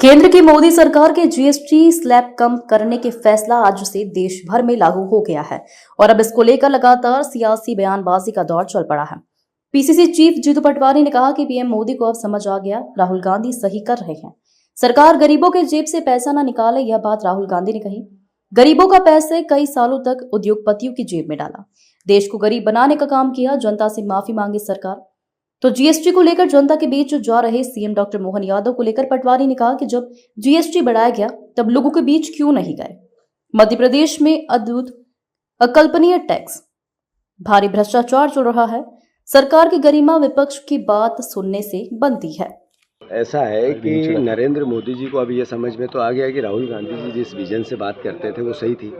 केंद्र की मोदी सरकार के जीएसटी स्लैब कम करने के फैसला आज से देश भर में लागू हो गया है और अब इसको लेकर लगातार सियासी बयानबाजी का दौर चल पड़ा है। पीसीसी चीफ जीतू पटवारी ने कहा कि पीएम मोदी को अब समझ आ गया, राहुल गांधी सही कर रहे हैं। सरकार गरीबों के जेब से पैसा न निकाले, यह बात राहुल गांधी ने कही। गरीबों का पैसे कई सालों तक उद्योगपतियों की जेब में डाला, देश को गरीब बनाने का काम किया, जनता से माफी मांगी सरकार। तो जीएसटी को लेकर जनता के बीच जा रहे सीएम डॉक्टर मोहन यादव को लेकर पटवारी ने कहा कि जब जीएसटी बढ़ाया गया तब लोगों के बीच क्यों नहीं गए। मध्य प्रदेश में अद्भुत अकल्पनीय टैक्स, भारी भ्रष्टाचार चल रहा है, सरकार की गरिमा विपक्ष की बात सुनने से बनती है। ऐसा है कि नरेंद्र मोदी जी को अब ये समझ में तो आ गया कि राहुल गांधी जी जिस विजन से बात करते थे वो सही थी।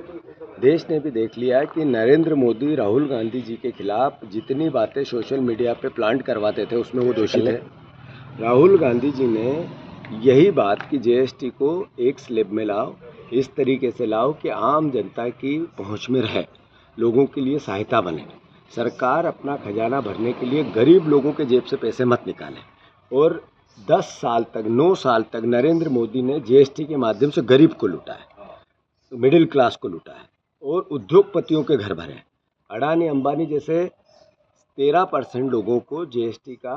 देश ने भी देख लिया कि नरेंद्र मोदी राहुल गांधी जी के खिलाफ जितनी बातें सोशल मीडिया पे प्लांट करवाते थे उसमें वो दोषी थे। राहुल गांधी जी ने यही बात कि जीएसटी को एक स्लैब में लाओ, इस तरीके से लाओ कि आम जनता की पहुंच में रहे, लोगों के लिए सहायता बने। सरकार अपना खजाना भरने के लिए गरीब लोगों के जेब से पैसे मत निकाले। और 10 साल तक 9 साल तक नरेंद्र मोदी ने जीएसटी के माध्यम से गरीब को लूटा है, मिडिल क्लास को लूटा है और उद्योगपतियों के घर भरे। अडानी अंबानी जैसे 13% लोगों को जीएसटी का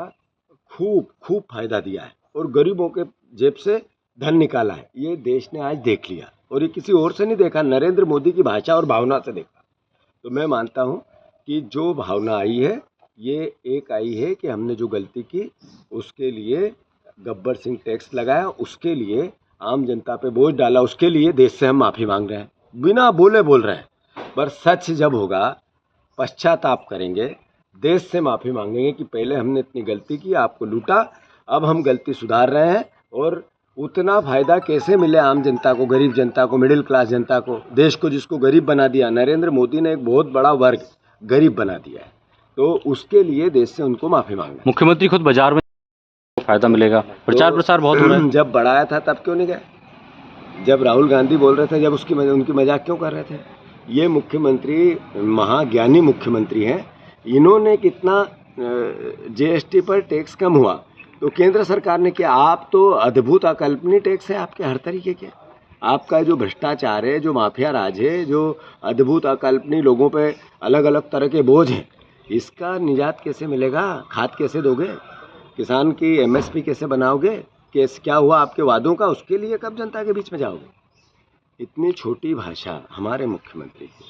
खूब फायदा दिया है और गरीबों के जेब से धन निकाला है। ये देश ने आज देख लिया और ये किसी और से नहीं देखा, नरेंद्र मोदी की भाषा और भावना से देखा। तो मैं मानता हूँ कि जो भावना आई है ये एक आई है कि हमने जो गलती की उसके लिए गब्बर सिंह टैक्स लगाया, उसके लिए आम जनता पे बोझ डाला, उसके लिए देश से हम माफ़ी मांग रहे हैं, बिना बोले बोल रहे हैं। पर सच जब होगा पश्चाताप करेंगे, देश से माफ़ी मांगेंगे कि पहले हमने इतनी गलती की, आपको लूटा, अब हम गलती सुधार रहे हैं। और उतना फ़ायदा कैसे मिले आम जनता को, गरीब जनता को, मिडिल क्लास जनता को, देश को जिसको गरीब बना दिया नरेंद्र मोदी ने, एक बहुत बड़ा वर्ग गरीब बना दिया है। तो उसके लिए देश से उनको माफ़ी मांगना। मुख्यमंत्री खुद बाजार में फायदा मिलेगा, प्रचार प्रसार बहुत हो रहा है। जब बढ़ाया था तब क्यों नहीं गए? जब राहुल गांधी बोल रहे थे, जब उनकी मजाक क्यों कर रहे थे? ये मुख्यमंत्री महाज्ञानी मुख्यमंत्री हैं। इन्होंने कितना जीएसटी पर टैक्स कम हुआ तो केंद्र सरकार ने किया। आप तो अद्भुत अकल्पनीय टैक्स है आपके हर तरीके के। आपका जो भ्रष्टाचार है, जो माफिया राज है, जो अद्भुत अकल्पनीय लोगों पे अलग अलग तरह के बोझ हैं, इसका निजात कैसे मिलेगा? खाद कैसे दोगे? किसान की एमएसपी कैसे बनाओगे? केस क्या हुआ आपके वादों का? उसके लिए कब जनता के बीच में जाओगे? इतनी छोटी भाषा हमारे मुख्यमंत्री की,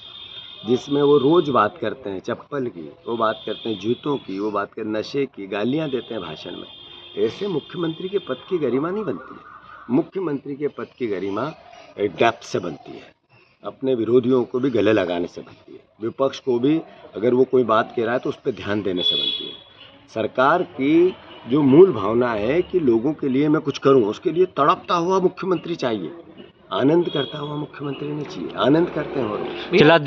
जिसमें वो रोज़ बात करते हैं चप्पल की, वो बात करते हैं जूतों की, वो बात करते नशे की, गालियां देते हैं भाषण में। ऐसे मुख्यमंत्री के पद की गरिमा नहीं बनती है। मुख्यमंत्री के पद की गरिमा डेप्थ से बनती है, अपने विरोधियों को भी गले लगाने से बनती है, विपक्ष को भी अगर वो कोई बात कह रहा है तो उस पर ध्यान देने से बनती है। सरकार की जो मूल भावना है कि लोगों के लिए मैं कुछ करूं, उसके लिए तड़पता हुआ मुख्यमंत्री चाहिए, आनंद करता हुआ मुख्यमंत्री नहीं चाहिए। आनंद करते हैं और